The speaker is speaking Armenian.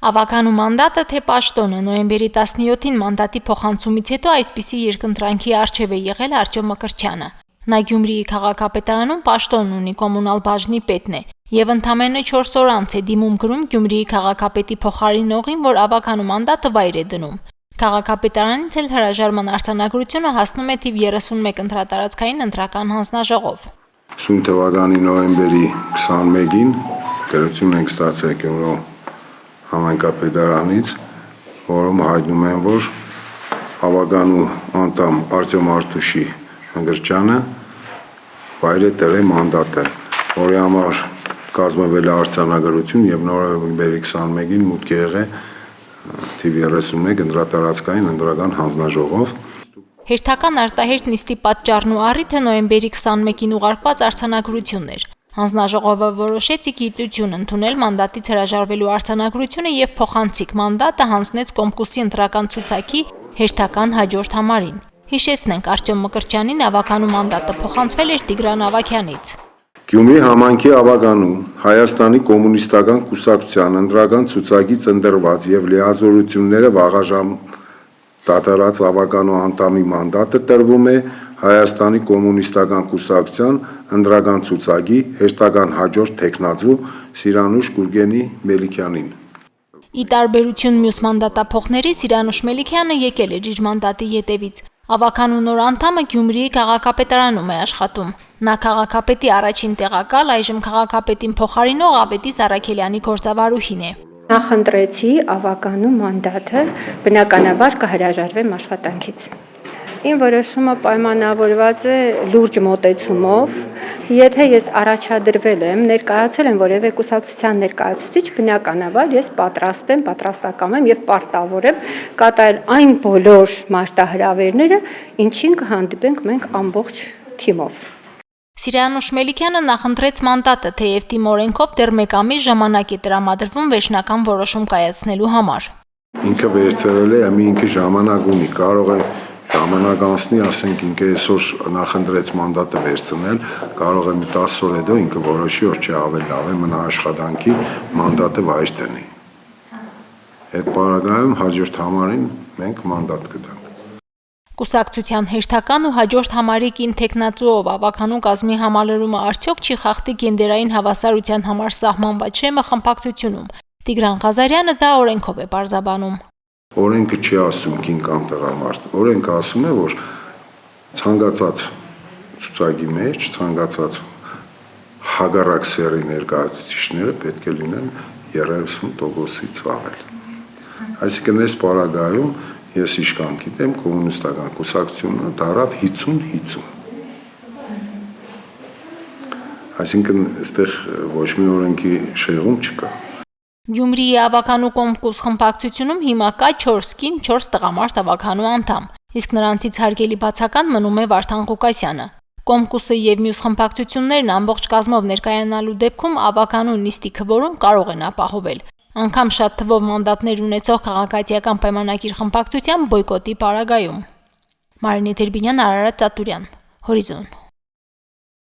Ավականու մանդատը թե պաշտոնը նոյեմբերի 17-ին մանդատի փոխանցումից հետո այսպիսի երկընտրանքի առջև է եղել Արտյոմ Մկրտչյանը։ Նա Գյումրիի քաղաքապետարանում պաշտոն ունի, կոմունալ բաժնի պետն է, եւ ընդամենը 4 օր անց է դիմում գրում Գյումրիի քաղաքապետի փոխարինողին, որ ավականու մանդատը վայր է դնում։ Քաղաքապետարանից էլ հրաժարման արձանագրությունը հասնում է թիվ 31 ընտրատարածքային ընտրական հանձնաժողով։ 50 թվականի նոյեմբերի 21-ին գրություն ենք ստացել Գյումրու համայնքապետարանից, որում հայտնում են, որ ավականու անդամ Արտյոմ Արտուշի Մկրտչյանը վայր է տրել մանդատը, որի համար կազմվել է արձանագրություն եւ նոյեմբերի 21-ին մուտք է եղել թիվ 31 ընտրատարածքային ընտրական հանձնաժողով։ Հերթական արտահերթ նիստի պատճառն ու առիթը նոյեմբերի 21-ին ուղարկված արձանագրությունն էր։ Հանձնաժողովը որոշեց ի գիտություն ընդունել մանդատից հրաժարվելու արձանագրությունը եւ փոխանցիկ մանդատը հանձնեց Կոմկուսի ընտրական ցուցակի հերթական հաջորդ համարին։ Հիշեցնենք, Արտյոմ Մկրտչյանին ավականու մանդատը փոխանցվել էր Տիգրան Ավագյանից։ Գյումրի համայնքի ավականու Հայաստանի կոմունիստական կուսակցության ընտրական ցուցակից ընտրված եւ լիազորությունները վաղաժամ դատարած ավականու անդամի մանդատը տրվում է Հայաստանի կոմունիստական կուսակցության ընտրական ցուցակի հերթական հաջորդ թեկնածու Սիրանուշ Գուրգենի Մելիքյանին։ Ի տարբերություն մյուս մանդատափոխների, Սիրանուշ Մելիքյանը եկել էր իր մանդատի ետևից։ Ավականու նոր անդամը Գյումրիի քաղաքապետարանում է աշխատում։ Նա քաղաքապետի առաջին տեղակալ, այժմ քաղաքապետին փոխարինող Ավետիս Առաքելյանի գործավարուհին է։ Նախընտրեցի ավականու մանդատը, բնականաբար կհրաժարվեմ աշխատանքից։ Իմ որոշումը պայմանավորված է լուրջ մոտեցումով։ Եթե ես առաջադրվել եմ, ներկայացել եմ որևէ կուսակցության ներկայացուցիչ, բնականաբար ես պատրաստակամ եմ եւ պարտավոր եմ կատարել այն բոլոր մարտահրավերները, ինչին կհանդիպենք մենք ամբողջ թիմով։ Սիրանուշ Մելիքյանը նախընտրեց մանդատը, թեև թիմ օրենքով դեռ 1 ամիս ժամանակ է տրամադրվում վերջնական որոշում կայացնելու համար։ Ինքը վերցրել է, ինքը ժամանակ ունի, կարող է ժամանակ անցնի, ասենք ինքը այսօր նախընտրեց մանդատը վերցնել, կարող է մի 10 օր հետո ինքը որոշի, որ չէ, ավելի լավ է մնա աշխատանքի, մանդատը վայր տնի։ Այդ պարագայում հաջորդ համարին մենք մանդատ կտանք։ Կուսակցության հերթական ու հաջորդ համարի կին թեկնածուով ավականու կազմի համալրումը արդյոք չի խախտի գենդերային հավասարության համար սահմանված շեմը խմբակցությունում։ Տիգրան Ղազարյանը դա օրենքով է պարզաբանում։ Օրենքը չի ասում կին կամ տղամարդ, օրենքը ասում է, որ ցանկացած ցուցակի մեջ, ցանկացած հագարակ սեռի ներկայացուցիչները պետք է լինեն 30%-ից ավել։ Այսինքն այս պարագայում ես իշքան գիտեմ, կոմունիստական կուսակցությունը դարավ 50-50։ Այսինքն այստեղ ոչ մի օրենքի շեղում չկա։ Գյումրիի ավականու Կոմկուս խմբակցությունում հիմա կա 4 կին, 4 տղամարդ ավականու անդամ, իսկ նրանցից հարգելի բացական մնում է Վարդան Ղուկասյանը։ Կոմկուսը եւ մյուս խմբակցություններն ամբողջ կազմով ներկայանալու դեպքում ավականու նիստի քվորում կարող են ապահովել։ Անգամ շատ թվով մանդատներ ունեցող քաղաքացիական պայմանագիր խմբակցության բոյկոտի պարագայում։ Մարինե Տերբինյան, Արարատ Ծատուրյան, Հորիզոն։